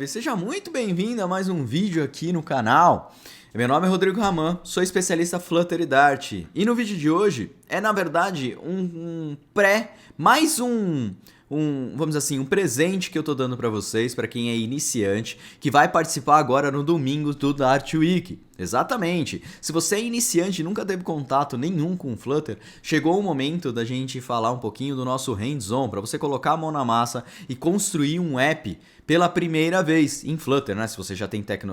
Dev, seja muito bem-vindo a mais um vídeo aqui no canal. Meu nome é Rodrigo Raman, sou especialista Flutter e Dart. E no vídeo de hoje é, na verdade, vamos dizer assim, um presente que eu tô dando para vocês, para quem é iniciante, que vai participar agora no domingo do Dart Week. Exatamente. Se você é iniciante e nunca teve contato nenhum com o Flutter, chegou o momento da gente falar um pouquinho do nosso hands-on, para você colocar a mão na massa e construir um app pela primeira vez em Flutter, né? Se você já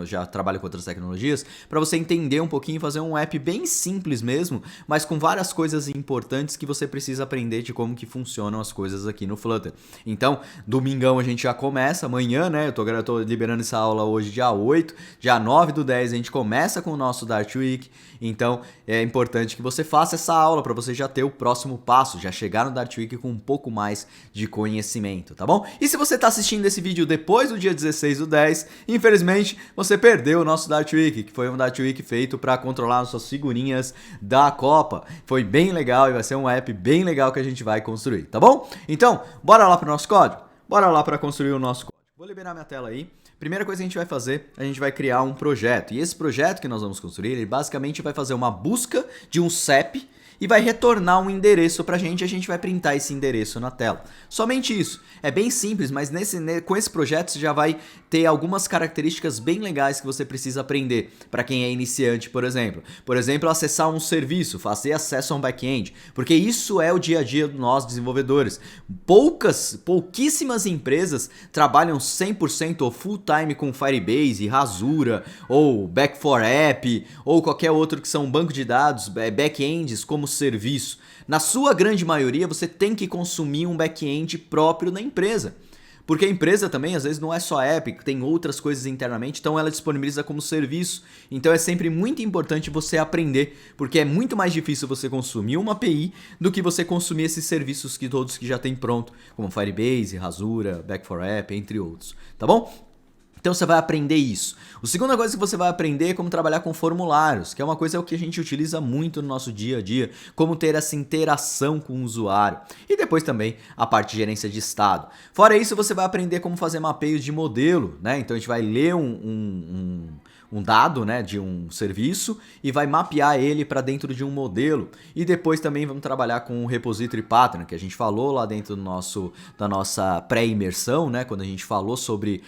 já trabalha com outras tecnologias, para você entender um pouquinho e fazer um app bem simples mesmo, mas com várias coisas importantes que você precisa aprender de como que funcionam as coisas aqui no Flutter. Então, domingão a gente já começa, amanhã, né? Eu tô liberando essa aula hoje dia 8, dia 9/10 a gente começa com o nosso Dart Week. Então, é importante que você faça essa aula para você já ter o próximo passo, já chegar no Dart Week com um pouco mais de conhecimento, tá bom? E se você está assistindo esse vídeo depois do dia 16/10, infelizmente você perdeu o nosso Dart Week, que foi um Dart Week feito para controlar as suas figurinhas da Copa. Foi bem legal e vai ser um app bem legal que a gente vai construir, tá bom? Então, bora lá para o nosso código? Bora lá para construir o nosso código. Vou liberar minha tela aí. Primeira coisa que a gente vai fazer, a gente vai criar um projeto. E esse projeto que nós vamos construir, ele basicamente vai fazer uma busca de um CEP e vai retornar um endereço pra gente e a gente vai printar esse endereço na tela. Somente isso. É bem simples, mas com esse projeto você já vai ter algumas características bem legais que você precisa aprender para quem é iniciante, por exemplo. Por exemplo, acessar um serviço, fazer acesso a um back-end, porque isso é o dia a dia de nós desenvolvedores. Pouquíssimas empresas trabalham 100% ou full time com Firebase, Rasura, ou Back4App, ou qualquer outro que são banco de dados, back-ends como serviço. Na sua grande maioria, você tem que consumir um back-end próprio na empresa. Porque a empresa também, às vezes, não é só app, tem outras coisas internamente, então ela disponibiliza como serviço. Então é sempre muito importante você aprender, porque é muito mais difícil você consumir uma API do que você consumir esses serviços que todos que já tem pronto, como Firebase, Rasura, Back4App, entre outros, tá bom? Então você vai aprender isso. A segunda coisa que você vai aprender é como trabalhar com formulários, que é uma coisa que a gente utiliza muito no nosso dia a dia, como ter essa interação com o usuário. E depois também a parte de gerência de estado. Fora isso, você vai aprender como fazer mapeios de modelo, né? Então a gente vai ler um dado, né, de um serviço e vai mapear ele para dentro de um modelo. E depois também vamos trabalhar com o repository pattern, que a gente falou lá dentro da nossa pré-imersão, né, quando a gente falou sobre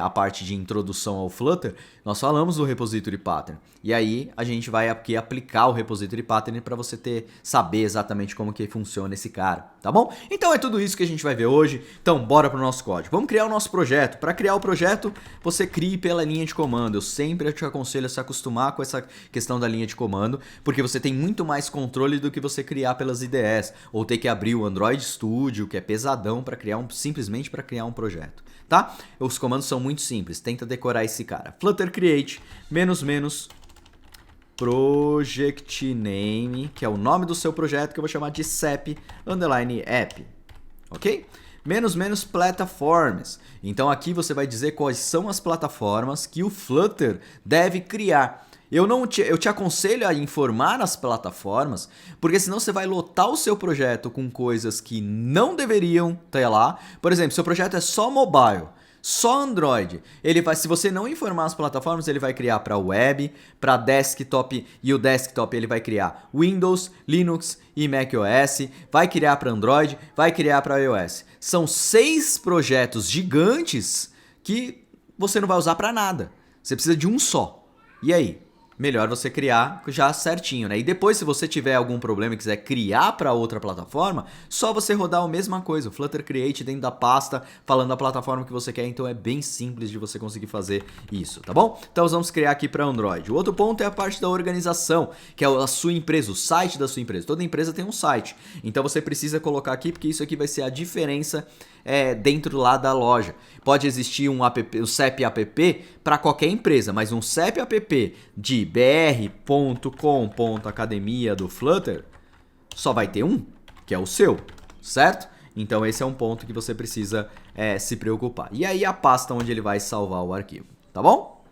a parte de introdução ao Flutter, nós falamos do repository pattern. E aí a gente vai aqui aplicar o repository pattern para você saber exatamente como que funciona esse cara, tá bom? Então é tudo isso que a gente vai ver hoje. Então bora para o nosso código. Vamos criar o nosso projeto. Para criar o projeto, você crie pela linha de comando. Eu sempre te aconselho a se acostumar com essa questão da linha de comando, porque você tem muito mais controle do que você criar pelas IDEs, ou ter que abrir o Android Studio, que é pesadão para simplesmente para criar um projeto, tá? Os comandos são muito simples, tenta decorar esse cara. Flutter create project name, que é o nome do seu projeto, que eu vou chamar de CEP_app, ok? Platforms. Então aqui você vai dizer quais são as plataformas que o Flutter deve criar. Eu te aconselho a informar as plataformas, porque senão você vai lotar o seu projeto com coisas que não deveriam ter lá. Por exemplo, seu projeto é só mobile, só Android. Se você não informar as plataformas, ele vai criar para web, para desktop, e o desktop ele vai criar Windows, Linux e macOS, vai criar para Android, vai criar para iOS. São 6 projetos gigantes que você não vai usar para nada. Você precisa de um só. E aí? Melhor você criar já certinho, né? E depois, se você tiver algum problema e quiser criar para outra plataforma, só você rodar a mesma coisa, o Flutter Create dentro da pasta, falando da plataforma que você quer. Então é bem simples de você conseguir fazer isso, tá bom? Então nós vamos criar aqui para Android. O outro ponto é a parte da organização, que é a sua empresa, o site da sua empresa. Toda empresa tem um site, então você precisa colocar aqui, porque isso aqui vai ser a diferença dentro lá da loja. Pode existir um CEP app para qualquer empresa, mas um CEP app de br.com.academia do Flutter só vai ter um, que é o seu, certo? Então esse é um ponto que você precisa se preocupar. E aí a pasta onde ele vai salvar o arquivo, tá bom?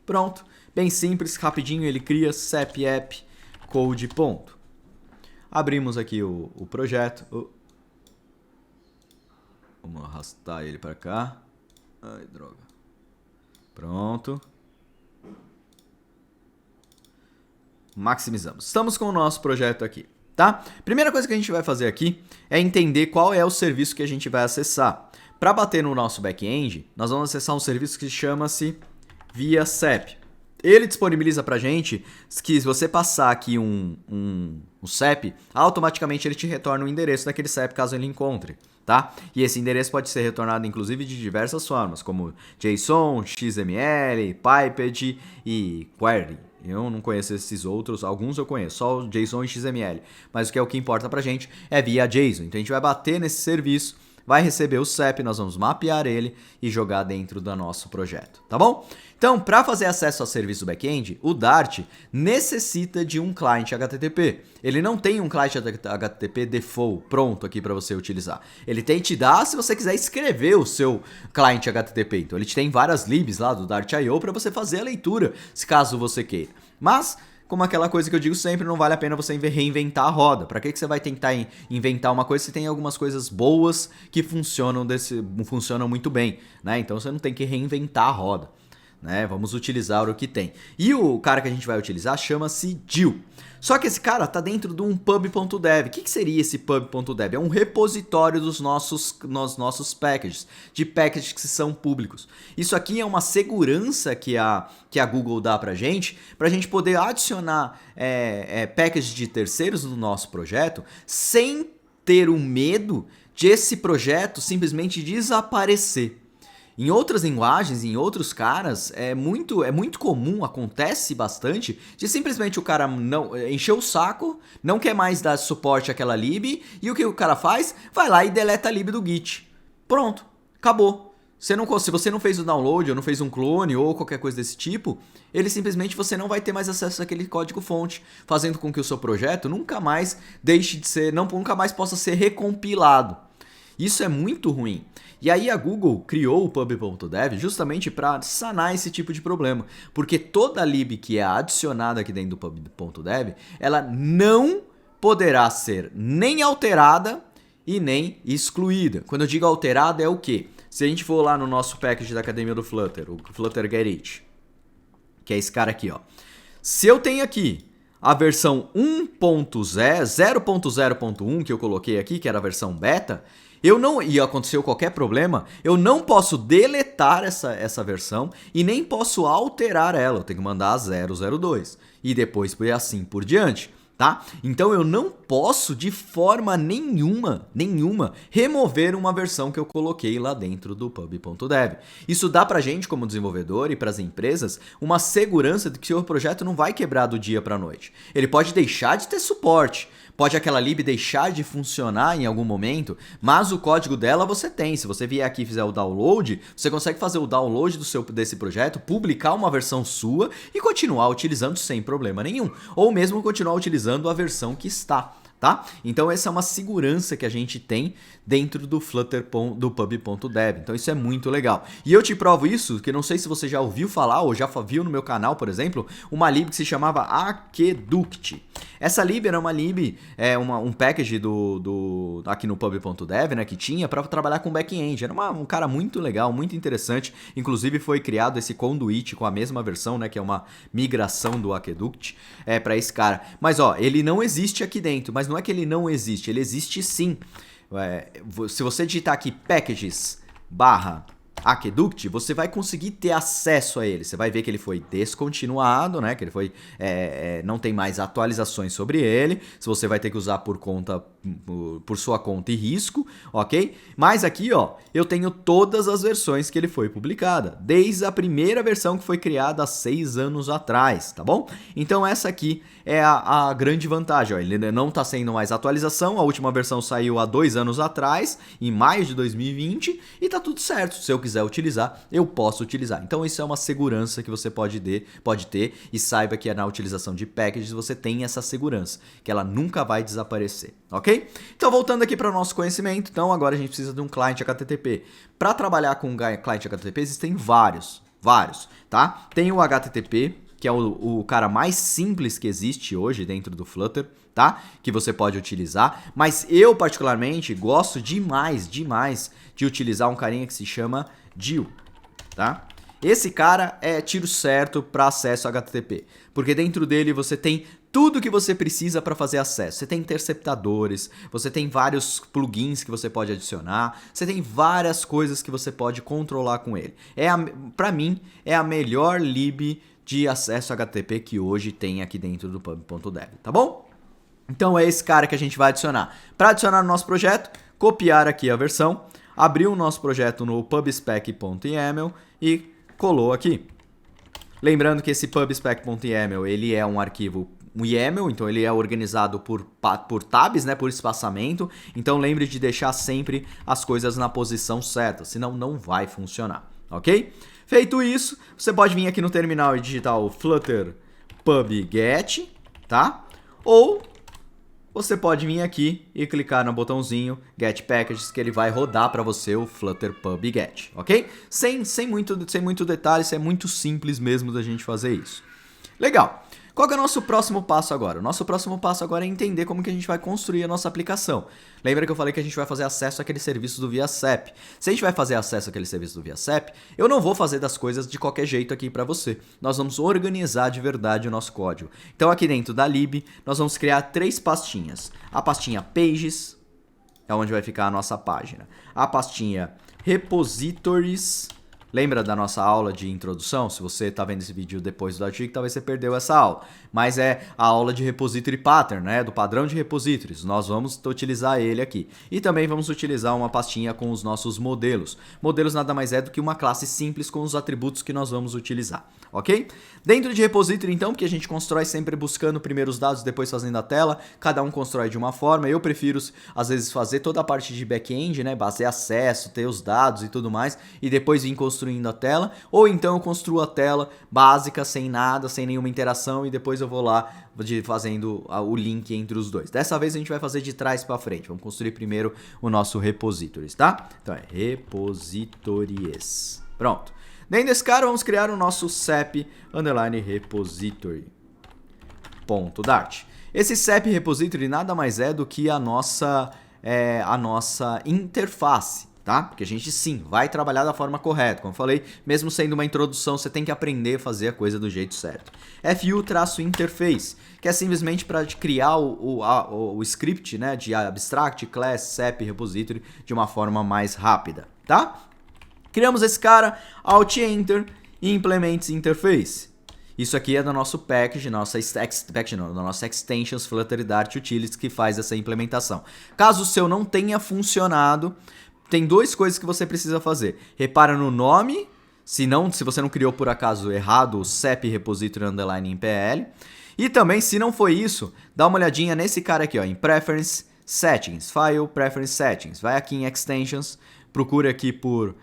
Pronto, bem simples, rapidinho ele cria CEP app code. Abrimos aqui o projeto. Vamos arrastar ele para cá. Ai, droga. Pronto. Maximizamos. Estamos com o nosso projeto aqui, tá? Primeira coisa que a gente vai fazer aqui é entender qual é o serviço que a gente vai acessar. Para bater no nosso back-end, nós vamos acessar um serviço que chama-se Via CEP. Ele disponibiliza pra gente que se você passar aqui um CEP, automaticamente ele te retorna o endereço daquele CEP caso ele encontre, tá? E esse endereço pode ser retornado inclusive de diversas formas, como JSON, XML, Piped e Query. Eu não conheço esses outros, alguns eu conheço, só o JSON e XML. Mas o que importa pra gente é via JSON. Então a gente vai bater nesse serviço, vai receber o CEP, nós vamos mapear ele e jogar dentro do nosso projeto, tá bom? Então, para fazer acesso ao serviço do back-end, o Dart necessita de um client HTTP. Ele não tem um client HTTP default pronto aqui para você utilizar. Ele tem que te dar se você quiser escrever o seu client HTTP. Então, ele tem várias libs lá do Dart.io para você fazer a leitura, se caso você queira. Mas como aquela coisa que eu digo sempre, não vale a pena você reinventar a roda. Para que você vai tentar inventar uma coisa se tem algumas coisas boas que funcionam muito bem, né? Então você não tem que reinventar a roda, né? Vamos utilizar o que tem. E o cara que a gente vai utilizar chama-se Jill. Só que esse cara está dentro de um pub.dev. O que seria esse pub.dev? É um repositório dos nossos packages, de packages que são públicos. Isso aqui é uma segurança que a Google dá para a gente poder adicionar packages de terceiros no nosso projeto sem ter o medo de esse projeto simplesmente desaparecer. Em outras linguagens, em outros caras, é muito comum, acontece bastante, de simplesmente o cara não encher o saco, não quer mais dar suporte àquela lib, e o que o cara faz? Vai lá e deleta a lib do Git. Pronto, acabou. Se você não fez o download, ou não fez um clone, ou qualquer coisa desse tipo, você não vai ter mais acesso àquele código-fonte, fazendo com que o seu projeto nunca mais nunca mais possa ser recompilado. Isso é muito ruim. E aí a Google criou o pub.dev justamente para sanar esse tipo de problema. Porque toda lib que é adicionada aqui dentro do pub.dev, ela não poderá ser nem alterada e nem excluída. Quando eu digo alterada é o quê? Se a gente for lá no nosso package da Academia do Flutter, o Flutter Get It, que é esse cara aqui, ó. Se eu tenho aqui a versão 0.0.1 que eu coloquei aqui, que era a versão beta, e aconteceu qualquer problema, eu não posso deletar essa versão e nem posso alterar ela. Eu tenho que mandar a 002 e depois assim por diante, tá? Então eu não posso de forma nenhuma remover uma versão que eu coloquei lá dentro do pub.dev. Isso dá pra gente como desenvolvedor e para as empresas uma segurança de que o seu projeto não vai quebrar do dia para a noite. Ele pode deixar de ter suporte, pode aquela lib deixar de funcionar em algum momento, mas o código dela você tem. Se você vier aqui e fizer o download, você consegue fazer o download desse projeto, publicar uma versão sua e continuar utilizando sem problema nenhum. Ou mesmo continuar utilizando a versão que está, tá? Então essa é uma segurança que a gente tem dentro do Flutter do pub.dev. Então isso é muito legal. E eu te provo isso, que não sei se você já ouviu falar ou já viu no meu canal, por exemplo, uma lib que se chamava Aqueduct. Essa lib era uma lib, um package aqui no pub.dev, né, que tinha para trabalhar com back-end. Era um cara muito legal, muito interessante. Inclusive foi criado esse conduit com a mesma versão, né, que é uma migração do Aqueduct para esse cara. Mas ó, ele não existe aqui dentro, mas não é que ele não existe, ele existe sim. Se você digitar aqui packages/Aqueduct, você vai conseguir ter acesso a ele. Você vai ver que ele foi descontinuado, né? Que ele foi, não tem mais atualizações sobre ele. Se você vai ter que usar por sua conta e risco, ok? Mas aqui, ó, eu tenho todas as versões que ele foi publicada, desde a primeira versão que foi criada há 6 anos atrás, tá bom? Então essa aqui é a grande vantagem, ó. Ele não está sendo mais atualização. A última versão saiu há 2 anos atrás, em maio de 2020, e tá tudo certo. Se eu quiser utilizar, eu posso utilizar. Então isso é uma segurança que você pode ter, e saiba que na utilização de packages você tem essa segurança, que ela nunca vai desaparecer, ok? Então voltando aqui para o nosso conhecimento, então agora a gente precisa de um client HTTP. Para trabalhar com um client HTTP existem vários, tá? Tem o HTTP, que é o cara mais simples que existe hoje dentro do Flutter, tá? Que você pode utilizar, mas eu particularmente gosto demais de utilizar um carinha que se chama Jill, tá? Esse cara é tiro certo para acesso a HTTP, porque dentro dele você tem tudo que você precisa para fazer acesso. Você tem interceptadores, você tem vários plugins que você pode adicionar, você tem várias coisas que você pode controlar com ele. Para mim, é a melhor lib de acesso a HTTP que hoje tem aqui dentro do pub.dev, tá bom? Então é esse cara que a gente vai adicionar. Para adicionar no nosso projeto, copiar aqui a versão, abrir o nosso projeto no pubspec.yaml e colou aqui. Lembrando que esse pubspec.yaml ele é um arquivo YAML, então ele é organizado por tabs, né, por espaçamento. Então lembre de deixar sempre as coisas na posição certa, senão não vai funcionar, ok? Feito isso, você pode vir aqui no terminal e digitar o flutter pub-get, tá? Ou você pode vir aqui e clicar no botãozinho Get Packages, que ele vai rodar para você o Flutter pub-get, ok? Sem muito detalhe, isso é muito simples mesmo da gente fazer isso. Legal. Qual que é o nosso próximo passo agora? O nosso próximo passo agora é entender como que a gente vai construir a nossa aplicação. Lembra que eu falei que a gente vai fazer acesso àquele serviço do ViaCep? Se a gente vai fazer acesso àquele serviço do ViaCep, eu não vou fazer das coisas de qualquer jeito aqui para você. Nós vamos organizar de verdade o nosso código. Então aqui dentro da lib, nós vamos criar 3 pastinhas. A pastinha Pages, é onde vai ficar a nossa página. A pastinha Repositories. Lembra da nossa aula de introdução? Se você está vendo esse vídeo depois do artigo, talvez você perdeu essa aula. Mas é a aula de Repository Pattern, né? Do padrão de repositórios. Nós vamos utilizar ele aqui. E também vamos utilizar uma pastinha com os nossos modelos. Modelos nada mais é do que uma classe simples com os atributos que nós vamos utilizar, ok? Dentro de Repository, então, que a gente constrói sempre buscando primeiro os dados, depois fazendo a tela. Cada um constrói de uma forma. Eu prefiro, às vezes, fazer toda a parte de back-end, né? Base acesso, ter os dados e tudo mais. E depois vir construindo a tela, ou então eu construo a tela básica, sem nada, sem nenhuma interação, e depois eu vou lá fazendo o link entre os dois. Dessa vez a gente vai fazer de trás para frente. Vamos construir primeiro o nosso repositories, tá? Então é repositories. Pronto. Dentro desse cara vamos criar o nosso cep repository.dart. Esse cep repository nada mais é do que a nossa interface. Tá? Porque a gente sim vai trabalhar da forma correta. Como eu falei, mesmo sendo uma introdução, você tem que aprender a fazer a coisa do jeito certo. FU-interface, que é simplesmente para criar o script, né, de abstract, class, cep, repository de uma forma mais rápida, tá? Criamos esse cara, Alt Enter e Implements Interface. Isso aqui é do nosso package, da nossa extensions Flutter Dart Utilities que faz essa implementação. Caso o seu não tenha funcionado, tem 2 coisas que você precisa fazer. Repara no nome, se você não criou por acaso errado o cep repository underline impl. E também, se não foi isso, dá uma olhadinha nesse cara aqui, ó, em Preference Settings, File Preference Settings. Vai aqui em Extensions, procure aqui por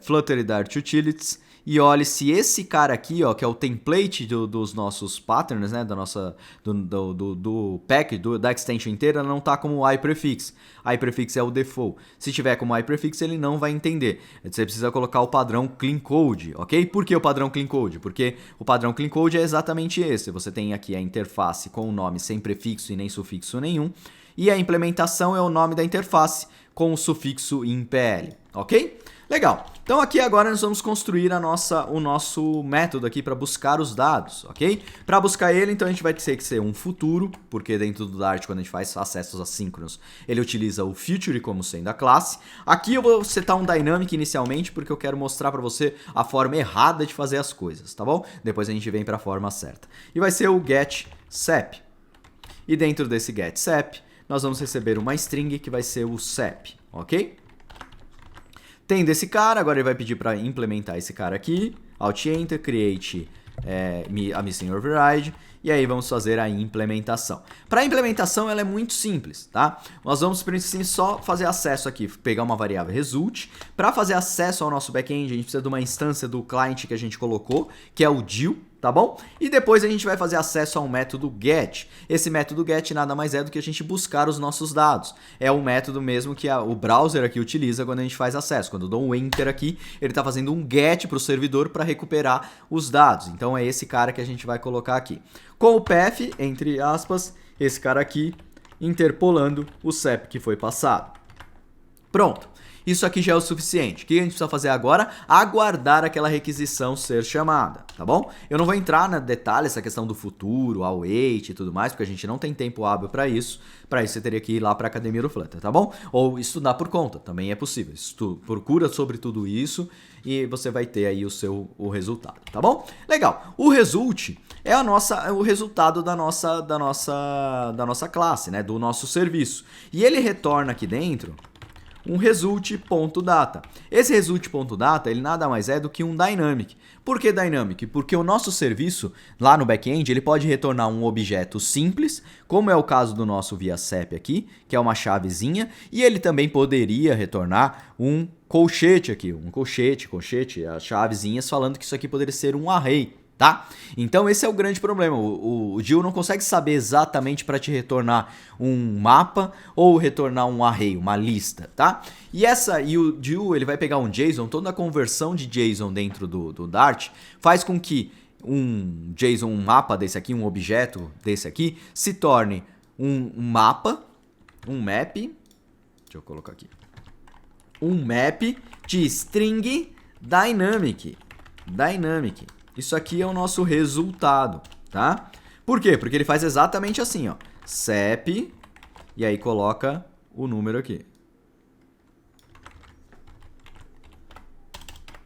Flutter Dart Utilities e olhe se esse cara aqui, ó, que é o template dos nossos patterns, né, do pack, da extension inteira, não tá como iPrefix. iPrefix é o default. Se tiver como iPrefix, ele não vai entender. Você precisa colocar o padrão Clean Code, ok? Por que o padrão Clean Code? Porque o padrão Clean Code é exatamente esse. Você tem aqui a interface com o nome sem prefixo e nem sufixo nenhum. E a implementação é o nome da interface com o sufixo impl, ok? Legal, então aqui agora nós vamos construir o nosso método aqui para buscar os dados, ok? Para buscar ele, então a gente vai ter que ser um futuro, porque dentro do Dart, quando a gente faz acessos assíncronos, ele utiliza o future como sendo a classe. Aqui eu vou setar um dynamic inicialmente, porque eu quero mostrar para você a forma errada de fazer as coisas, tá bom? Depois a gente vem para a forma certa. E vai ser o getSep. E dentro desse getSep, nós vamos receber uma string que vai ser o sep, ok? Tendo esse cara, agora ele vai pedir para implementar esse cara aqui. Alt Enter, create a missing override. E aí vamos fazer a implementação. Para a implementação ela é muito simples, tá? Nós vamos só fazer acesso aqui, pegar uma variável result. Para fazer acesso ao nosso back-end, a gente precisa de uma instância do client que a gente colocou, que é o DIL, tá bom? E depois a gente vai fazer acesso a um método get. Esse método get nada mais é do que a gente buscar os nossos dados. É o método mesmo que o browser aqui utiliza quando a gente faz acesso. Quando eu dou um enter aqui, ele está fazendo um get para o servidor para recuperar os dados. Então é esse cara que a gente vai colocar aqui. Com o path, entre aspas, esse cara aqui, interpolando o cep que foi passado. Pronto. Isso aqui já é o suficiente. O que a gente precisa fazer agora? Aguardar aquela requisição ser chamada, tá bom? Eu não vou entrar no detalhe, essa questão do futuro, await e tudo mais, porque a gente não tem tempo hábil para isso. Para isso você teria que ir lá para a Academia do Flutter, tá bom? Ou estudar por conta, também é possível. Procura sobre tudo isso e você vai ter aí o resultado, tá bom? Legal. O result é o resultado da nossa classe, né? Do nosso serviço. E ele retorna aqui dentro um result.data. Esse result.data, ele nada mais é do que um dynamic. Por que dynamic? Porque o nosso serviço, lá no back-end, ele pode retornar um objeto simples, como é o caso do nosso ViaCep aqui, que é uma chavezinha, e ele também poderia retornar um colchete aqui, colchete, as chavezinhas falando que isso aqui poderia ser um array. Tá? Então esse é o grande problema, o Dill não consegue saber exatamente para te retornar um mapa ou retornar um array, uma lista, tá? E o Dill ele vai pegar um JSON, toda a conversão de JSON dentro do Dart faz com que um JSON, um mapa desse aqui, um objeto desse aqui, se torne um mapa, um map, deixa eu colocar aqui, um map de string dynamic. Isso aqui é o nosso resultado, tá? Por quê? Porque ele faz exatamente assim, ó. CEP, e aí coloca o número aqui.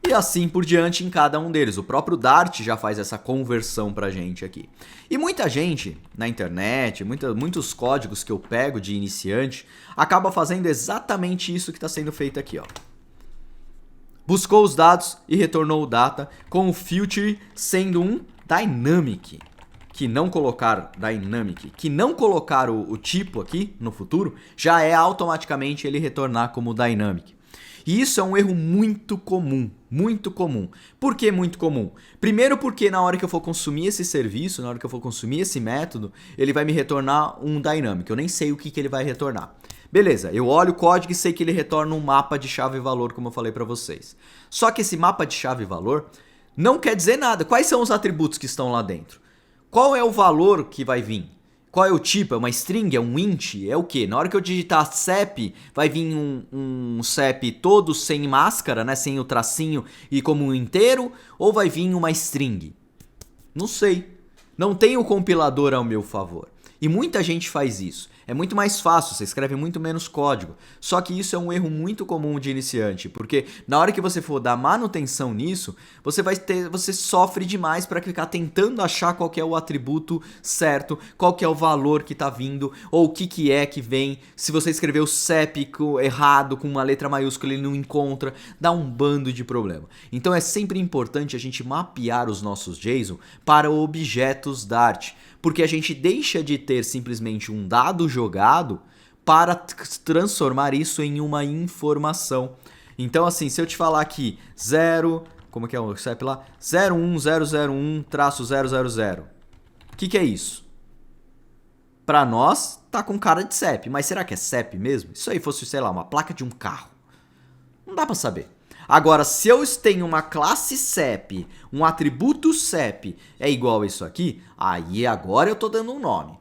E assim por diante em cada um deles. O próprio Dart já faz essa conversão pra gente aqui. E muita gente na internet, muitos códigos que eu pego de iniciante, acaba fazendo exatamente isso que está sendo feito aqui, ó. Buscou os dados e retornou o data com o filter sendo um dynamic. Que não colocar o tipo aqui no futuro, já é automaticamente ele retornar como dynamic. E isso é um erro muito comum, muito comum. Por que muito comum? Primeiro porque na hora que eu for consumir esse serviço, na hora que eu for consumir esse método, ele vai me retornar um dynamic. Eu nem sei o que ele vai retornar. Beleza, eu olho o código e sei que ele retorna um mapa de chave e valor, como eu falei para vocês. Só que esse mapa de chave e valor não quer dizer nada. Quais são os atributos que estão lá dentro? Qual é o valor que vai vir? Qual é o tipo? É uma string? É um int? É o quê? Na hora que eu digitar CEP, vai vir um CEP todo sem máscara, né? Sem o tracinho e como um inteiro? Ou vai vir uma string? Não sei. Não tem o compilador ao meu favor. E muita gente faz isso. É muito mais fácil, você escreve muito menos código. Só que isso é um erro muito comum de iniciante, porque na hora que você for dar manutenção nisso, você sofre demais para ficar tentando achar qual que é o atributo certo, qual que é o valor que está vindo, ou o que é que vem. Se você escreveu CEP errado, com uma letra maiúscula, ele não encontra, dá um bando de problema. Então é sempre importante a gente mapear os nossos JSON para objetos Dart, porque a gente deixa de ter simplesmente um dado jogado para transformar isso em uma informação. Então assim, se eu te falar aqui 0, como que é o CEP lá? 01001-000. O que é isso? Para nós tá com cara de CEP, mas será que é CEP mesmo? Isso aí fosse, sei lá, uma placa de um carro. Não dá para saber. Agora, se eu tenho uma classe CEP, um atributo CEP é igual a isso aqui, aí agora eu tô dando um nome.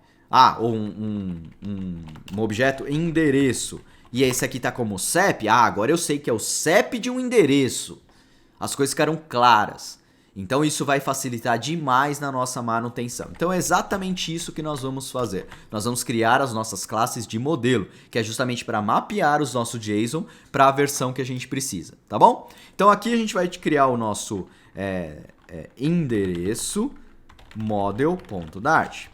Ou um objeto endereço. E esse aqui tá como CEP, agora eu sei que é o CEP de um endereço. As coisas ficaram claras. Então isso vai facilitar demais na nossa manutenção. Então é exatamente isso que nós vamos fazer. Nós vamos criar as nossas classes de modelo, que é justamente para mapear os nossos JSON para a versão que a gente precisa, tá bom? Então aqui a gente vai criar o nosso endereço model.dart.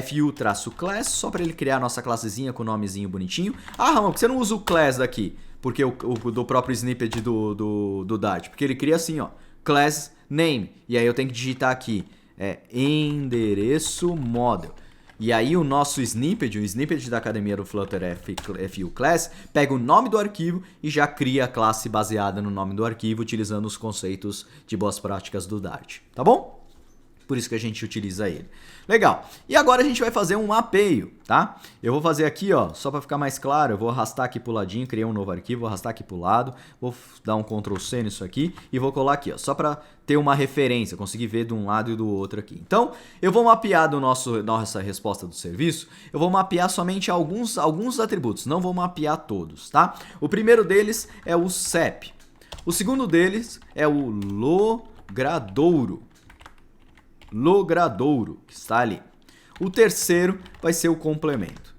FU-class, só para ele criar a nossa classezinha com o nomezinho bonitinho. Ramon, por que você não usa o class daqui? Porque do próprio snippet do Dart. Porque ele cria assim, ó, class name. E aí eu tenho que digitar aqui, endereço model. E aí o nosso snippet, o snippet da Academia do Flutter FU-class, pega o nome do arquivo e já cria a classe baseada no nome do arquivo, utilizando os conceitos de boas práticas do Dart. Tá bom? Por isso que a gente utiliza ele. Legal. E agora a gente vai fazer um mapeio, tá? Eu vou fazer aqui, ó, só para ficar mais claro, eu vou arrastar aqui pro ladinho, criei um novo arquivo, vou arrastar aqui pro lado, vou dar um Ctrl C nisso aqui e vou colar aqui, ó, só para ter uma referência, conseguir ver de um lado e do outro aqui. Então, eu vou mapear nossa resposta do serviço, eu vou mapear somente alguns atributos, não vou mapear todos, tá? O primeiro deles é o CEP. O segundo deles é o logradouro. Logradouro, que está ali. O terceiro vai ser o complemento.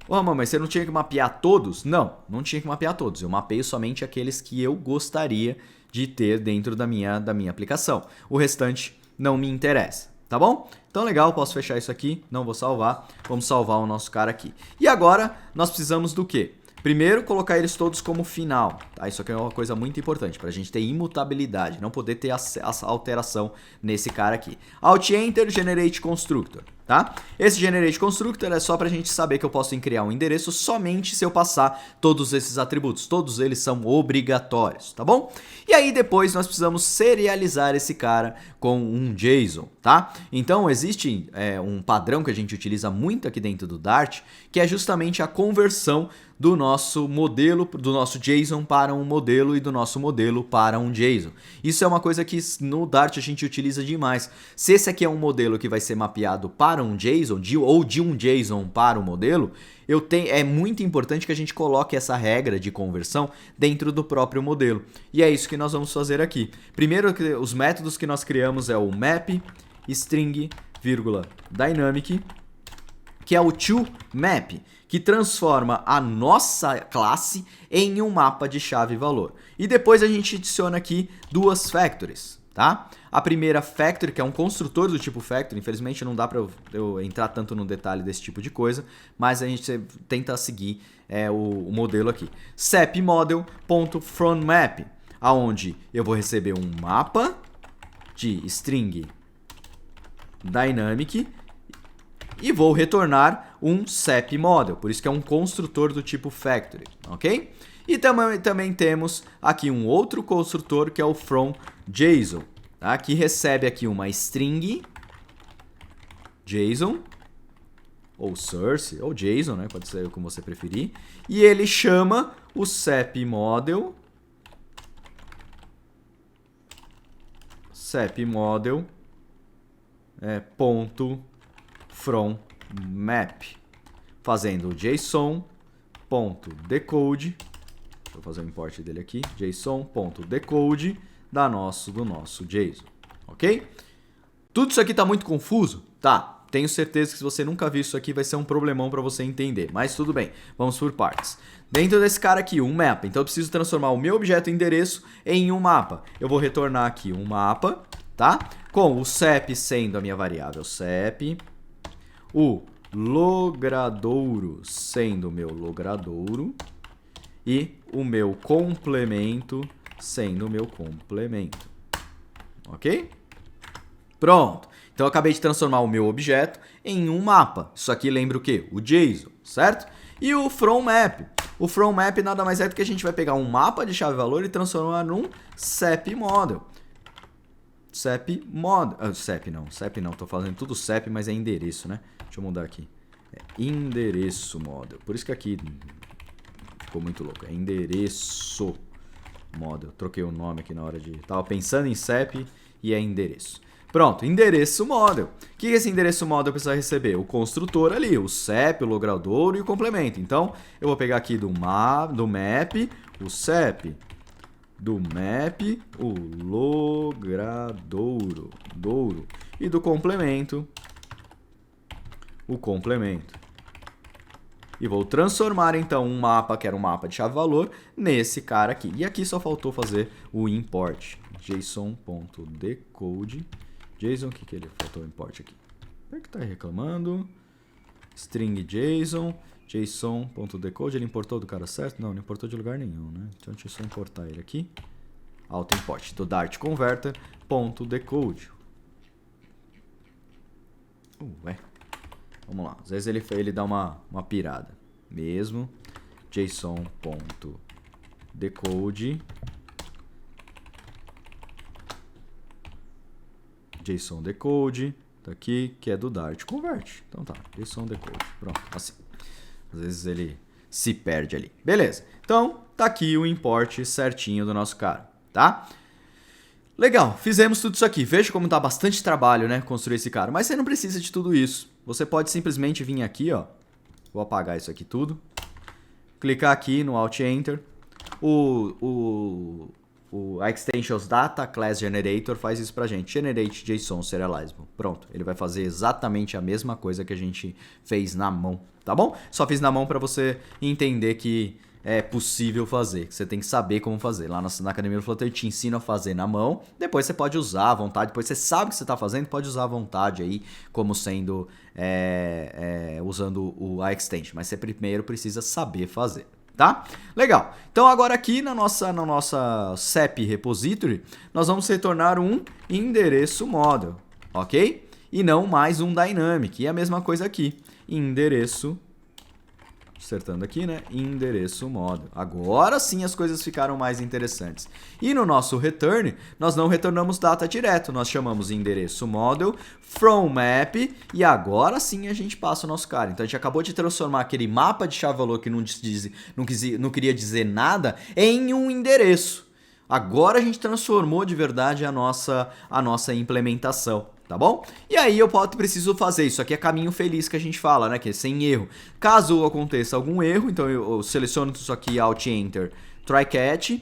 Ô, Ramon, mas você não tinha que mapear todos? Não, não tinha que mapear todos. Eu mapeio somente aqueles que eu gostaria de ter dentro da minha aplicação. O restante não me interessa, tá bom? Então, legal, posso fechar isso aqui, não vou salvar. Vamos salvar o nosso cara aqui. E agora, nós precisamos do quê? Primeiro, colocar eles todos como final, tá? Isso aqui é uma coisa muito importante, para a gente ter imutabilidade, não poder ter essa alteração nesse cara aqui. Alt Enter, Generate Constructor, tá? Esse Generate Constructor é só para a gente saber que eu posso criar um endereço somente se eu passar todos esses atributos. Todos eles são obrigatórios, tá bom? E aí depois nós precisamos serializar esse cara com um JSON, tá? Então existe um padrão que a gente utiliza muito aqui dentro do Dart, que é justamente a conversão do nosso modelo, do nosso JSON para um modelo e do nosso modelo para um JSON. Isso é uma coisa que no Dart a gente utiliza demais. Se esse aqui é um modelo que vai ser mapeado para um JSON, ou de um JSON para o modelo, é muito importante que a gente coloque essa regra de conversão dentro do próprio modelo. E é isso que nós vamos fazer aqui. Primeiro, os métodos que nós criamos é o map, string, dynamic, que é o toMap, que transforma a nossa classe em um mapa de chave-valor. E depois a gente adiciona aqui duas factories, tá? A primeira factory, que é um construtor do tipo factory, infelizmente não dá para eu entrar tanto no detalhe desse tipo de coisa, mas a gente tenta seguir o modelo aqui. sepModel.fromMap, aonde eu vou receber um mapa de string dynamic e vou retornar um sepModel, por isso que é um construtor do tipo factory, ok? E também temos aqui um outro construtor que é o fromJSON, tá? Que recebe aqui uma string JSON, ou source, ou JSON, né? Pode ser como você preferir, e ele chama o sepModel .fromMap, fazendo o JSON.decode, deixa eu fazer o import dele aqui, JSON.decode do nosso JSON, ok? Tudo isso aqui tá muito confuso? Tá. Tenho certeza que se você nunca viu isso aqui vai ser um problemão para você entender, mas tudo bem, vamos por partes. Dentro desse cara aqui, um mapa, então eu preciso transformar o meu objeto endereço em um mapa. Eu vou retornar aqui um mapa, tá? Com o CEP sendo a minha variável CEP, o logradouro sendo o meu logradouro e o meu complemento sendo o meu complemento, ok? Pronto. Então eu acabei de transformar o meu objeto em um mapa. Isso aqui lembra o quê? O JSON, certo? E o fromMap. O fromMap nada mais é do que a gente vai pegar um mapa de chave-valor e transformar num sepModel. CEP não, tô fazendo tudo CEP, mas é endereço, né? Deixa eu mudar aqui. É endereço model. Por isso que aqui ficou muito louco. É endereço model. Troquei o nome aqui na hora de... Tava pensando em CEP e é endereço. Pronto, endereço model. O que esse endereço model precisa receber? O construtor ali, o CEP, o logradouro e o complemento. Então, eu vou pegar aqui do map, o CEP, do map, o logradouro, e do complemento, o complemento. E vou transformar então um mapa, que era um mapa de chave-valor, nesse cara aqui. E aqui só faltou fazer o import, json.decode. JSON, o que ele faltou o import aqui? Por que tá reclamando? String JSON, json.decode, ele importou do cara certo? Não, não importou de lugar nenhum, né? Então deixa eu só importar ele aqui. Auto import do Dart converter.decode. Ué. Vamos lá. Às vezes ele dá uma pirada. Mesmo. json.decode JSON decode, tá aqui, que é do Dart, converte. Então tá, JSON decode, pronto, assim. Às vezes ele se perde ali. Beleza, então tá aqui o import certinho do nosso cara, tá? Legal, fizemos tudo isso aqui. Veja como dá bastante trabalho, né, construir esse cara. Mas você não precisa de tudo isso. Você pode simplesmente vir aqui, ó. Vou apagar isso aqui tudo. Clicar aqui no Alt Enter. A Extensions Data Class Generator faz isso pra gente. Generate JSON Serializable. Pronto, ele vai fazer exatamente a mesma coisa que a gente fez na mão, tá bom? Só fiz na mão pra você entender que é possível fazer, que você tem que saber como fazer. Lá na Academia do Flutter te ensina a fazer na mão, depois você pode usar à vontade, depois você sabe o que você está fazendo, pode usar à vontade aí, como sendo, usando a extension, mas você primeiro precisa saber fazer, tá? Legal, então agora aqui na nossa CEP repository, nós vamos retornar um endereço model, ok? E não mais um dynamic, e a mesma coisa aqui, endereço, acertando aqui, né? Endereço model. Agora sim as coisas ficaram mais interessantes. E no nosso return, nós não retornamos data direto. Nós chamamos endereço model from map e agora sim a gente passa o nosso cara. Então a gente acabou de transformar aquele mapa de chave-valor que não queria dizer nada em um endereço. Agora a gente transformou de verdade a nossa implementação. Tá bom? E aí eu preciso fazer isso aqui, é caminho feliz que a gente fala, né? Que é sem erro. Caso aconteça algum erro, então eu seleciono isso aqui, Alt Enter, try catch.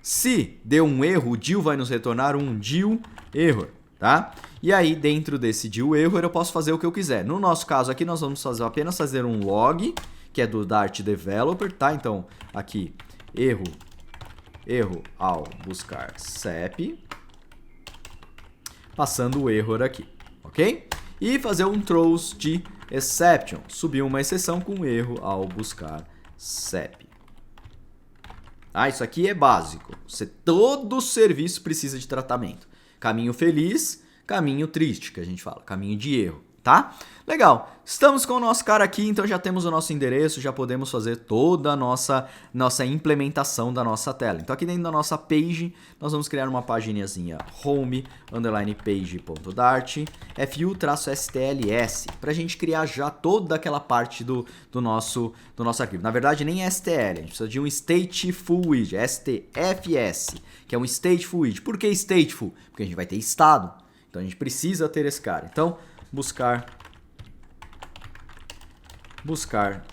Se deu um erro, o DIL vai nos retornar um DIL error, tá? E aí dentro desse DIL error eu posso fazer o que eu quiser. No nosso caso aqui nós vamos apenas fazer um log, que é do Dart Developer, tá? Então aqui erro ao buscar CEP. Passando o error aqui, ok? E fazer um throws de exception, subir uma exceção com erro ao buscar CEP. Ah, isso aqui é básico. Todo serviço precisa de tratamento. Caminho feliz, caminho triste, que a gente fala, caminho de erro, tá? Legal, estamos com o nosso cara aqui, então já temos o nosso endereço, já podemos fazer toda a nossa implementação da nossa tela. Então aqui dentro da nossa page, nós vamos criar uma paginazinha home_page.dart fu-stls, para a gente criar já toda aquela parte do nosso arquivo. Na verdade nem é STL, a gente precisa de um stateful widget, STFS, que é um stateful widget. Por que stateful? Porque a gente vai ter estado, então a gente precisa ter esse cara. Então, buscar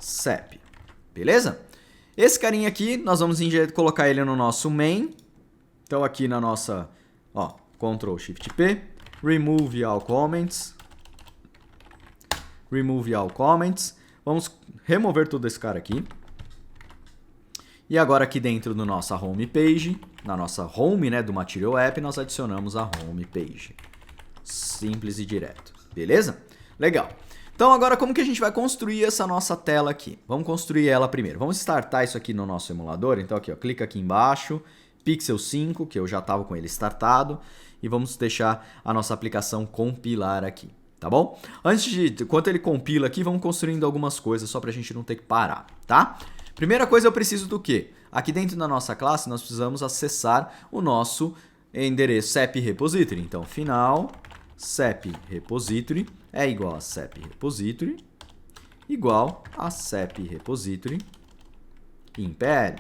CEP, beleza? Esse carinha aqui, nós vamos colocar ele no nosso main. Então aqui na nossa, ó, Ctrl Shift P, remove all comments, vamos remover todo esse cara aqui. E agora aqui dentro do nossa home page, na nossa home, né, do Material App, nós adicionamos a home page. Simples e direto, beleza? Legal. Então agora como que a gente vai construir essa nossa tela aqui? Vamos construir ela primeiro. Vamos startar isso aqui no nosso emulador. Então aqui, ó, clica aqui embaixo, Pixel 5, que eu já estava com ele startado, e vamos deixar a nossa aplicação compilar aqui, tá bom? Enquanto ele compila aqui, vamos construindo algumas coisas só para a gente não ter que parar, tá? Primeira coisa, eu preciso do quê? Aqui dentro da nossa classe, nós precisamos acessar o nosso endereço CEP repository. Então, final CEP repository é igual a CEP repository igual a CEP repository in PL.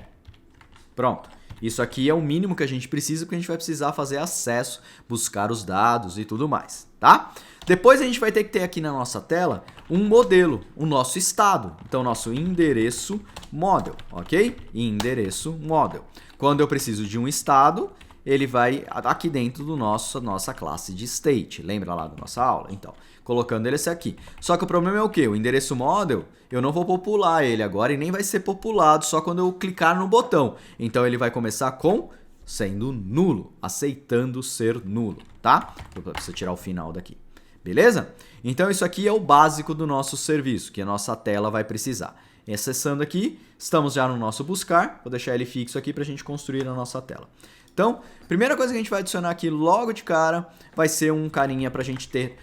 Pronto. Isso aqui é o mínimo que a gente precisa, porque a gente vai precisar fazer acesso, buscar os dados e tudo mais, tá? Depois a gente vai ter que ter aqui na nossa tela um modelo, o nosso estado. Então, nosso endereço model, ok? Endereço model. Quando eu preciso de um estado, ele vai aqui dentro do nossa classe de state. Lembra lá da nossa aula? Então, colocando ele aqui. Só que o problema é o quê? O endereço model, eu não vou popular ele agora e nem vai ser populado só quando eu clicar no botão. Então, ele vai começar com sendo nulo, aceitando ser nulo, tá? Eu preciso tirar o final daqui. Beleza? Então, isso aqui é o básico do nosso serviço, que a nossa tela vai precisar. Acessando aqui, estamos já no nosso buscar. Vou deixar ele fixo aqui para a gente construir a nossa tela. Então, primeira coisa que a gente vai adicionar aqui logo de cara vai ser um carinha para a gente ter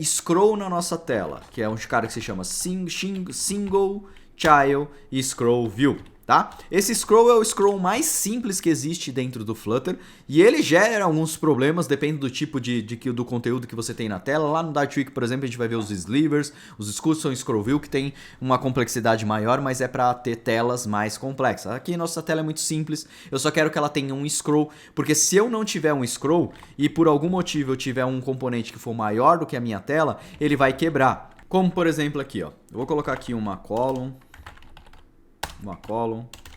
scroll na nossa tela, que é um cara que se chama Single Child e Scroll View, tá? Esse scroll é o scroll mais simples que existe dentro do Flutter e ele gera alguns problemas, depende do tipo do conteúdo que você tem na tela. Lá no Dartwig, por exemplo, a gente vai ver os slivers, os custom scroll view, que tem uma complexidade maior, mas é para ter telas mais complexas. Aqui nossa tela é muito simples, eu só quero que ela tenha um scroll, porque se eu não tiver um scroll e por algum motivo eu tiver um componente que for maior do que a minha tela, ele vai quebrar. Como por exemplo aqui, ó. Eu vou colocar aqui uma column,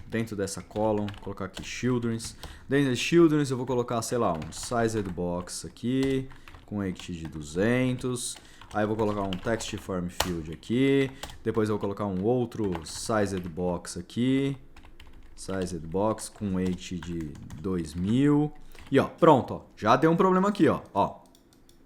dentro dessa column, colocar aqui children's. Dentro de children's eu vou colocar, sei lá, um sized box aqui, com height de 200. Aí eu vou colocar um text form field aqui. Depois eu vou colocar um outro sized box aqui. Sized box com height de 2000. E ó, pronto, ó. Já deu um problema aqui, ó.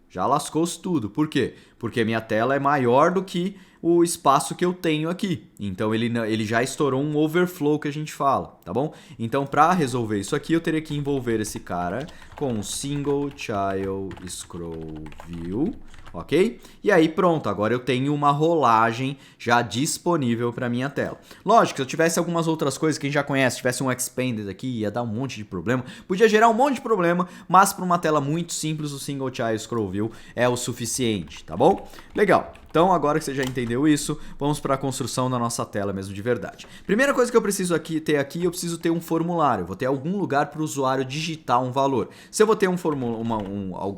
Já lascou-se tudo. Por quê? Porque a minha tela é maior do que o espaço que eu tenho aqui. Então ele já estourou um overflow que a gente fala, tá bom? Então para resolver isso aqui eu teria que envolver esse cara com um single child scroll view, ok? E aí pronto, agora eu tenho uma rolagem já disponível para minha tela. Lógico, se eu tivesse algumas outras coisas que a gente já conhece, tivesse um expanded aqui, ia dar um monte de problema, podia gerar um monte de problema, mas para uma tela muito simples o single child scroll view é o suficiente, tá bom? Legal. Então, agora que você já entendeu isso, vamos para a construção da nossa tela mesmo de verdade. Primeira coisa que eu preciso ter aqui, eu preciso ter um formulário. Vou ter algum lugar para o usuário digitar um valor. Se eu vou ter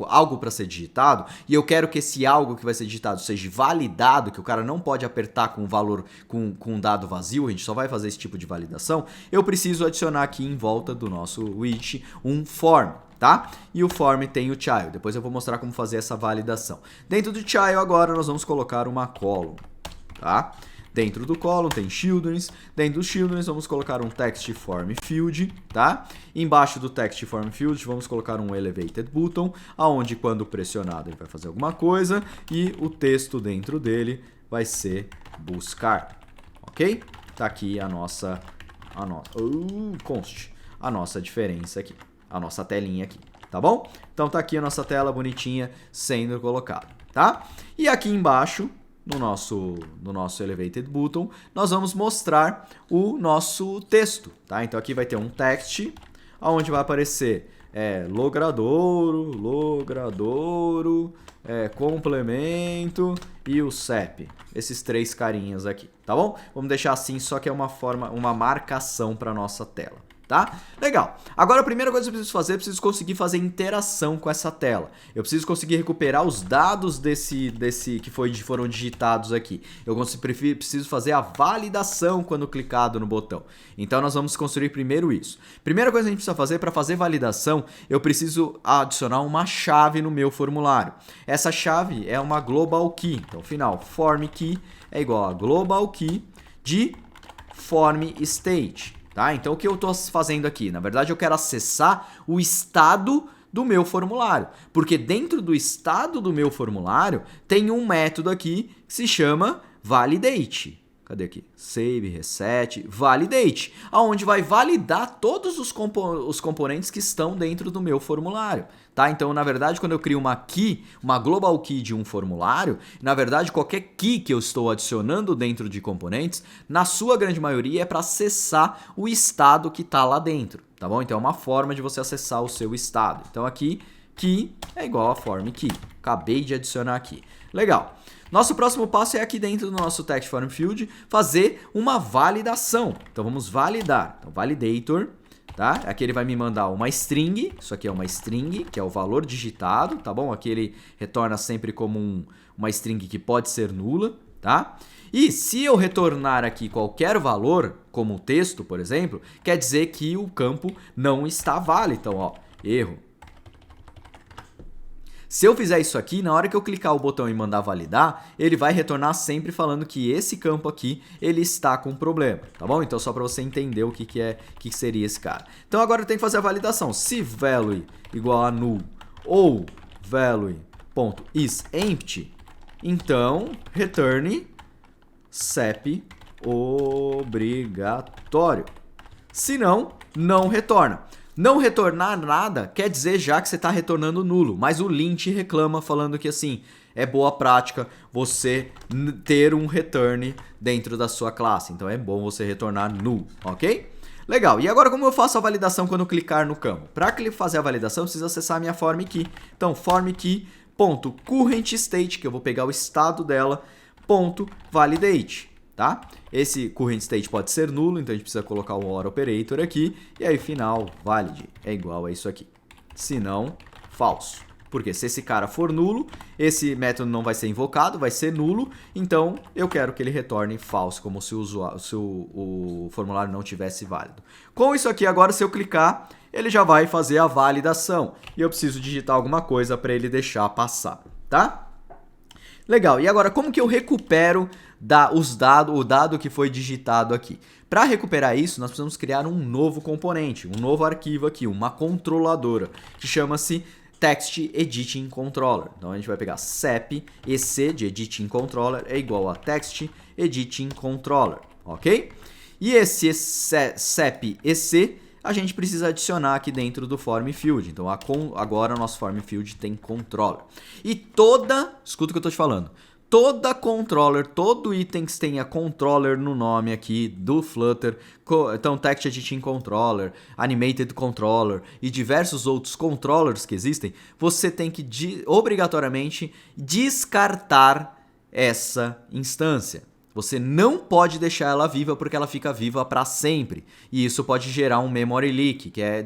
algo para ser digitado, e eu quero que esse algo que vai ser digitado seja validado, que o cara não pode apertar com o valor com um dado vazio, a gente só vai fazer esse tipo de validação, eu preciso adicionar aqui em volta do nosso widget um form. Tá? E o form tem o child. Depois eu vou mostrar como fazer essa validação. Dentro do child agora nós vamos colocar uma column, tá? Dentro do column tem children's. Dentro do children's vamos colocar um text form field, tá? Embaixo do text form field vamos colocar um elevated button, aonde quando pressionado ele vai fazer alguma coisa e o texto dentro dele vai ser buscar, ok? Tá aqui a nossa diferença aqui. A nossa telinha aqui, tá bom? Então tá aqui a nossa tela bonitinha sendo colocada, tá? E aqui embaixo, no nosso elevated button, nós vamos mostrar o nosso texto, tá? Então aqui vai ter um text, onde vai aparecer logradouro, complemento e o CEP. Esses três carinhas aqui, tá bom? Vamos deixar assim, só que é uma marcação para nossa tela. Tá? Legal. Agora a primeira coisa que eu preciso fazer, eu preciso conseguir fazer interação com essa tela. Eu preciso conseguir recuperar os dados desse que foram digitados aqui. Eu preciso fazer a validação quando clicado no botão. Então nós vamos construir primeiro isso. Primeira coisa que a gente precisa fazer, para fazer validação, eu preciso adicionar uma chave no meu formulário. Essa chave é uma global key. Então, final, form key é igual a global key de form state. Tá? Então o que eu estou fazendo aqui? Na verdade eu quero acessar o estado do meu formulário, porque dentro do estado do meu formulário tem um método aqui que se chama validate. Cadê aqui? Save, reset, validate, aonde vai validar todos os componentes que estão dentro do meu formulário. Tá? Então, na verdade, quando eu crio uma key, uma global key de um formulário, na verdade, qualquer key que eu estou adicionando dentro de componentes, na sua grande maioria é para acessar o estado que está lá dentro. Tá bom? Então, é uma forma de você acessar o seu estado. Então, aqui, key é igual a form key. Acabei de adicionar aqui. Legal. Nosso próximo passo é aqui dentro do nosso text form field fazer uma validação. Então vamos validar. Então, validator, tá? Aqui ele vai me mandar uma string. Isso aqui é uma string, que é o valor digitado, tá bom? Aqui ele retorna sempre como uma string que pode ser nula, tá? E se eu retornar aqui qualquer valor, como o texto, por exemplo, quer dizer que o campo não está válido. Então, ó, erro. Se eu fizer isso aqui, na hora que eu clicar o botão e mandar validar, ele vai retornar sempre falando que esse campo aqui, ele está com problema, tá bom? Então só para você entender o que seria esse cara. Então agora eu tenho que fazer a validação. Se value igual a null ou value.isEmpty, então returne CEP obrigatório. Se não, não retorna. Não retornar nada quer dizer já que você está retornando nulo, mas o lint reclama falando que assim, é boa prática você ter um return dentro da sua classe. Então é bom você retornar null, ok? Legal, e agora como eu faço a validação quando eu clicar no campo? Para fazer a validação eu preciso acessar a minha form key. Então form key.current state, que eu vou pegar o estado dela, .validate. Tá? Esse current state pode ser nulo, então a gente precisa colocar o OR operator aqui, e aí final valid é igual a isso aqui. Se não, falso. Porque se esse cara for nulo, esse método não vai ser invocado, vai ser nulo, então eu quero que ele retorne falso, como se o formulário não tivesse válido. Com isso aqui agora, se eu clicar, ele já vai fazer a validação, e eu preciso digitar alguma coisa para ele deixar passar, tá? Legal, e agora como que eu recupero o dado que foi digitado aqui? Para recuperar isso, nós precisamos criar um novo componente, um novo arquivo aqui, uma controladora, que chama-se Text Editing Controller. Então a gente vai pegar CEP EC de Editing Controller é igual a Text Editing Controller, ok? E esse CEP EC a gente precisa adicionar aqui dentro do form field. Então agora o nosso form field tem controller. E escuta o que eu estou te falando, toda controller, todo item que tenha controller no nome aqui do Flutter, então Text Editing Controller, Animated Controller e diversos outros controllers que existem, você tem que obrigatoriamente descartar essa instância. Você não pode deixar ela viva porque ela fica viva para sempre. E isso pode gerar um memory leak, que é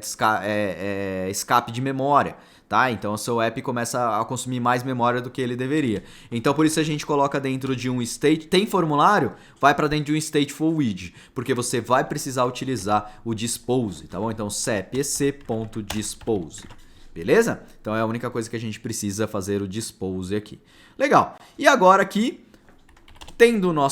escape de memória. Tá? Então o seu app começa a consumir mais memória do que ele deveria. Então por isso a gente coloca dentro de um state, tem formulário, vai para dentro de um stateful widget, porque você vai precisar utilizar o dispose, tá bom? Então cpc.dispose. Beleza? Então é a única coisa que a gente precisa fazer o dispose aqui. Legal. E agora aqui,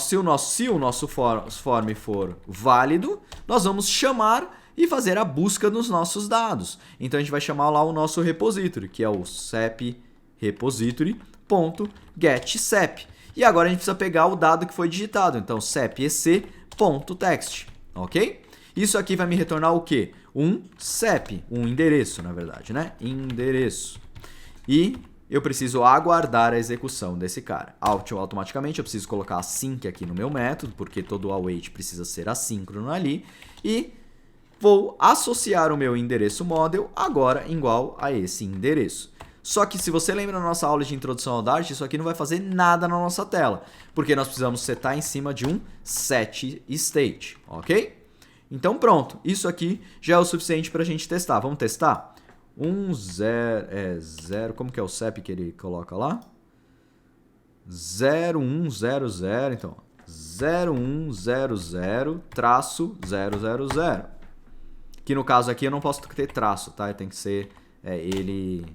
se o nosso form for válido, nós vamos chamar e fazer a busca nos nossos dados. Então a gente vai chamar lá o nosso repository, que é o cep repository.getCep. E agora a gente precisa pegar o dado que foi digitado, então cepec.text, ok? Isso aqui vai me retornar o quê? Um CEP, um endereço, na verdade, né? Endereço. E eu preciso aguardar a execução desse cara. Automaticamente eu preciso colocar async aqui no meu método, porque todo o await precisa ser assíncrono ali. E vou associar o meu endereço model agora igual a esse endereço. Só que se você lembra da nossa aula de introdução ao Dart, isso aqui não vai fazer nada na nossa tela, porque nós precisamos setar em cima de um set state, ok? Então pronto, isso aqui já é o suficiente para a gente testar. Vamos testar? 0, como que é o CEP que ele coloca lá? 0100, então 0100-000. Que no caso aqui eu não posso ter traço, tá? Tem que ser ele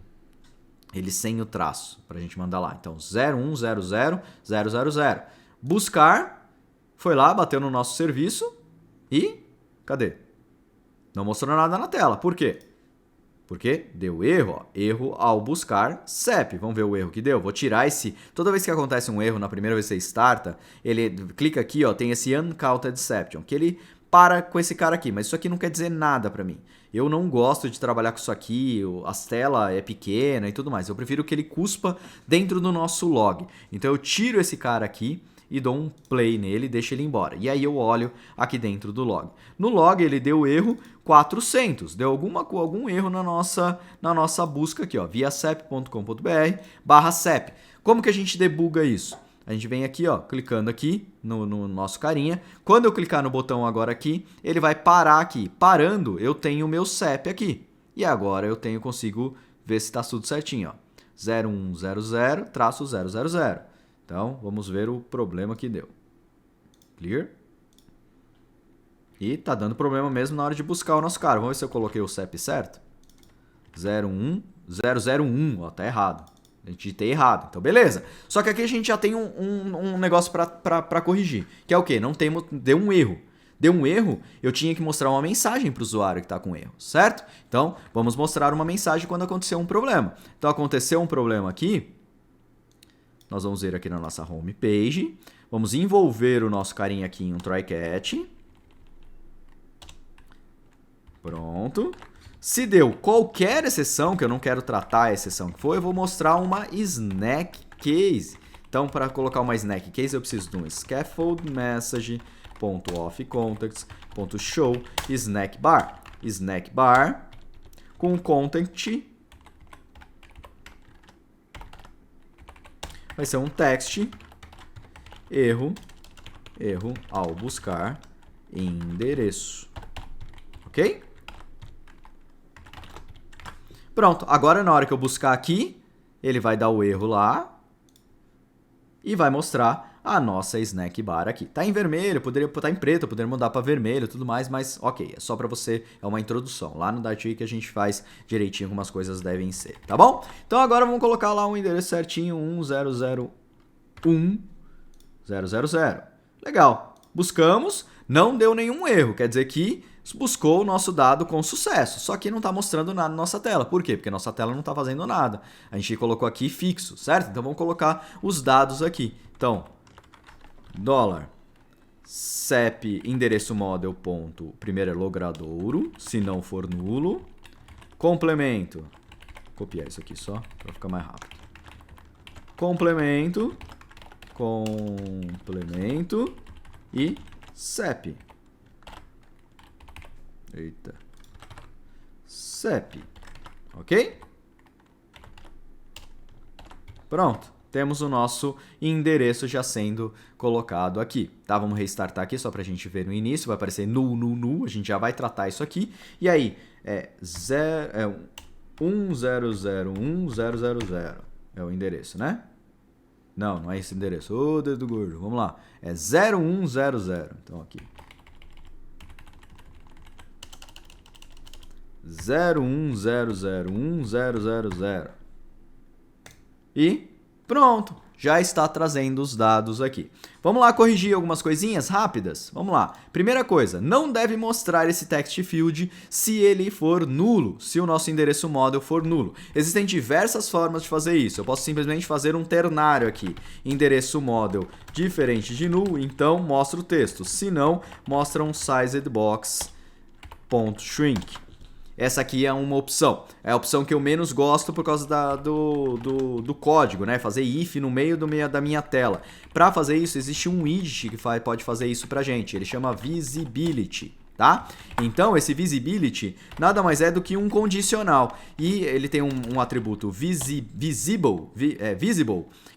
sem o traço pra gente mandar lá. Então 0100-000. Buscar, foi lá, bateu no nosso serviço e cadê? Não mostrou nada na tela. Por quê? Porque deu erro, ó. Erro ao buscar CEP. Vamos ver o erro que deu. Vou tirar esse... Toda vez que acontece um erro, na primeira vez que você starta, ele clica aqui, ó, tem esse uncounted exception, que ele para com esse cara aqui, mas isso aqui não quer dizer nada pra mim. Eu não gosto de trabalhar com isso aqui, as telas é pequena e tudo mais. Eu prefiro que ele cuspa dentro do nosso log. Então eu tiro esse cara aqui e dou um play nele e deixo ele embora. E aí eu olho aqui dentro do log. No log ele deu erro 400, deu algum erro na nossa busca aqui, ó, via cep.com.br/cep. Como que a gente debuga isso? A gente vem aqui, ó, clicando aqui no nosso carinha. Quando eu clicar no botão agora aqui, ele vai parar aqui. Parando, eu tenho o meu CEP aqui. E agora eu consigo ver se está tudo certinho, ó. 0100-000. Então, vamos ver o problema que deu. Clear. E tá dando problema mesmo na hora de buscar o nosso cara. Vamos ver se eu coloquei o CEP certo. 001, ó, tá errado. A gente digitei errado, então beleza. Só que aqui a gente já tem um negócio para corrigir. Que é o quê? Deu um erro. Deu um erro, eu tinha que mostrar uma mensagem para o usuário que está com erro, certo? Então, vamos mostrar uma mensagem quando aconteceu um problema. Então, aconteceu um problema aqui. Nós vamos ver aqui na nossa home page. Vamos envolver o nosso carinha aqui em um try catch. Pronto. Se deu qualquer exceção, que eu não quero tratar a exceção que foi, eu vou mostrar uma snack case. Então, para colocar uma snack case, eu preciso de um scaffold message.offContext.show snack bar. Snack bar com content vai ser um text erro ao buscar endereço. Ok? Pronto, agora na hora que eu buscar aqui, ele vai dar o erro lá e vai mostrar a nossa snack bar aqui. Tá em vermelho, poderia botar em preto, poderia mudar para vermelho e tudo mais, mas ok, é só para você, é uma introdução. Lá no Dartwig a gente faz direitinho como as coisas devem ser, tá bom? Então agora vamos colocar lá um endereço certinho, 1001.000. Legal, buscamos, não deu nenhum erro, quer dizer que buscou o nosso dado com sucesso, só que não está mostrando nada na nossa tela. Por quê? Porque nossa tela não está fazendo nada. A gente colocou aqui fixo, certo? Então vamos colocar os dados aqui. Então, $CEP endereço model ponto primeiro é logradouro, se não for nulo, complemento, copiar isso aqui só para ficar mais rápido, complemento e CEP. Eita. CEP. Ok? Pronto. Temos o nosso endereço já sendo colocado aqui. Tá? Vamos restartar aqui só para a gente ver no início. Vai aparecer null. A gente já vai tratar isso aqui. E aí, 1001.000 é o endereço, né? Não é esse endereço. Ô, dedo gordo. Vamos lá. É 0100. Então, aqui. 01001000. E pronto, já está trazendo os dados aqui. Vamos lá corrigir algumas coisinhas rápidas? Vamos lá. Primeira coisa, não deve mostrar esse text field se ele for nulo, se o nosso endereço model for nulo. Existem diversas formas de fazer isso. Eu posso simplesmente fazer um ternário aqui. Endereço model diferente de null, então mostra o texto. Se não, mostra um sizedbox.shrink. Essa aqui é uma opção. É a opção que eu menos gosto por causa do código, né? Fazer if no meio da minha tela. Para fazer isso, existe um widget que pode fazer isso pra gente. Ele chama visibility, tá? Então, esse visibility nada mais é do que um condicional. E ele tem um atributo visible,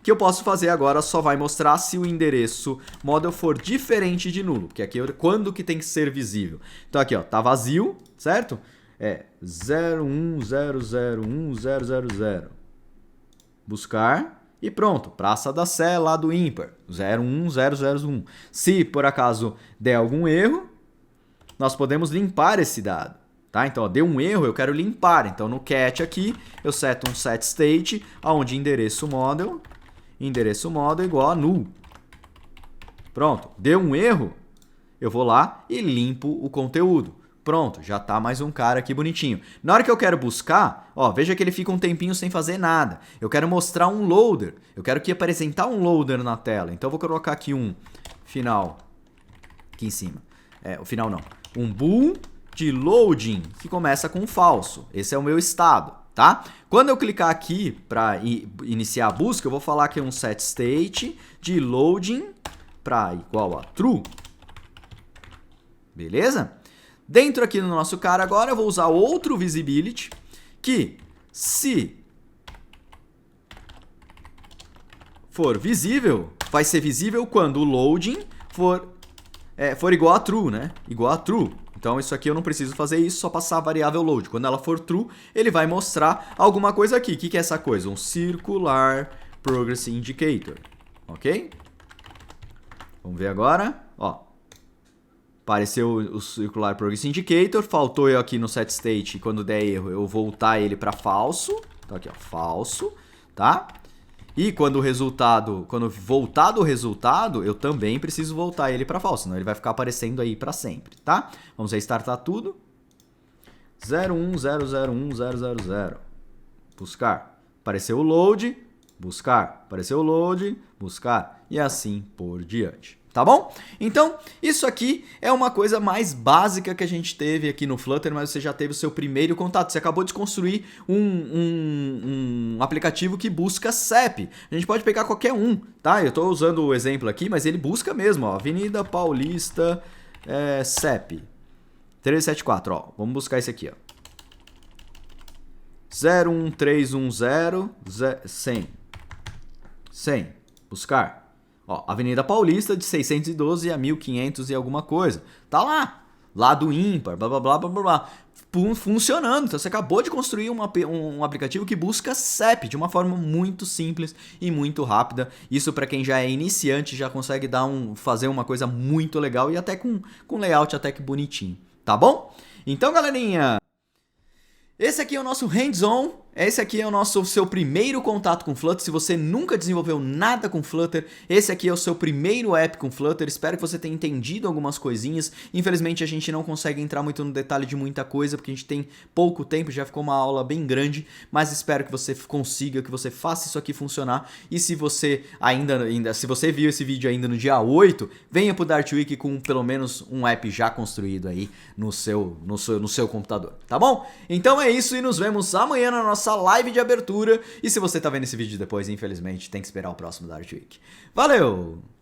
que eu posso fazer agora, só vai mostrar se o endereço model for diferente de nulo. Porque aqui quando que tem que ser visível. Então aqui, ó, tá vazio, certo? É 01001000. Buscar e pronto. Praça da Sé lá do ímpar. 01001. Se por acaso der algum erro, nós podemos limpar esse dado. Tá? Então, ó, deu um erro, eu quero limpar. Então, no cat aqui, eu seto um setState, onde endereço model igual a null. Pronto. Deu um erro, eu vou lá e limpo o conteúdo. Pronto, já tá mais um cara aqui bonitinho. Na hora que eu quero buscar, ó, veja que ele fica um tempinho sem fazer nada. Eu quero mostrar um loader. Eu quero que apresentar um loader na tela. Então eu vou colocar aqui um final aqui em cima. O final não. Um bool de loading que começa com falso. Esse é o meu estado, tá? Quando eu clicar aqui para iniciar a busca, eu vou falar que é um setState de loading para igual a true. Beleza? Dentro aqui no nosso cara agora, eu vou usar outro visibility, que se for visível, vai ser visível quando o loading for igual a true, né? Igual a true. Então isso aqui eu não preciso fazer isso, só passar a variável load. Quando ela for true, ele vai mostrar alguma coisa aqui. O que é essa coisa? Um circular progress indicator. Ok? Vamos ver agora. Ó. Apareceu o Circular Progress Indicator, faltou eu aqui no setState, quando der erro, eu voltar ele para falso. Então aqui, ó, falso, tá? E quando voltar do resultado, eu também preciso voltar ele para falso, senão ele vai ficar aparecendo aí para sempre, tá? Vamos restartar tudo. 01001000. Buscar. Apareceu o load, buscar. Apareceu o load, buscar. E assim por diante. Tá? Tá bom? Então, isso aqui é uma coisa mais básica que a gente teve aqui no Flutter, mas você já teve o seu primeiro contato. Você acabou de construir um aplicativo que busca CEP. A gente pode pegar qualquer um, tá? Eu estou usando o exemplo aqui, mas ele busca mesmo, ó. Avenida Paulista, CEP 374, ó. Vamos buscar esse aqui, ó. 01310 100. Buscar. Ó, Avenida Paulista de 612 a 1500 e alguma coisa. Tá lá. Lado ímpar, blá blá blá blá blá. Funcionando. Então você acabou de construir um aplicativo que busca CEP de uma forma muito simples e muito rápida. Isso para quem já é iniciante já consegue fazer uma coisa muito legal e até com layout até que bonitinho. Tá bom? Então, galerinha, esse aqui é o nosso hands-on, esse aqui é o seu primeiro contato com Flutter. Se você nunca desenvolveu nada com Flutter, esse aqui é o seu primeiro app com Flutter. Espero que você tenha entendido algumas coisinhas. Infelizmente a gente não consegue entrar muito no detalhe de muita coisa, porque a gente tem pouco tempo, já ficou uma aula bem grande, mas espero que você consiga, que você faça isso aqui funcionar. E se você se você viu esse vídeo ainda no dia 8, venha pro Dart Week com pelo menos um app já construído aí no seu computador, tá bom? Então é isso e nos vemos amanhã na nossa live de abertura. E se você tá vendo esse vídeo depois, infelizmente, tem que esperar o próximo Dart Week. Valeu!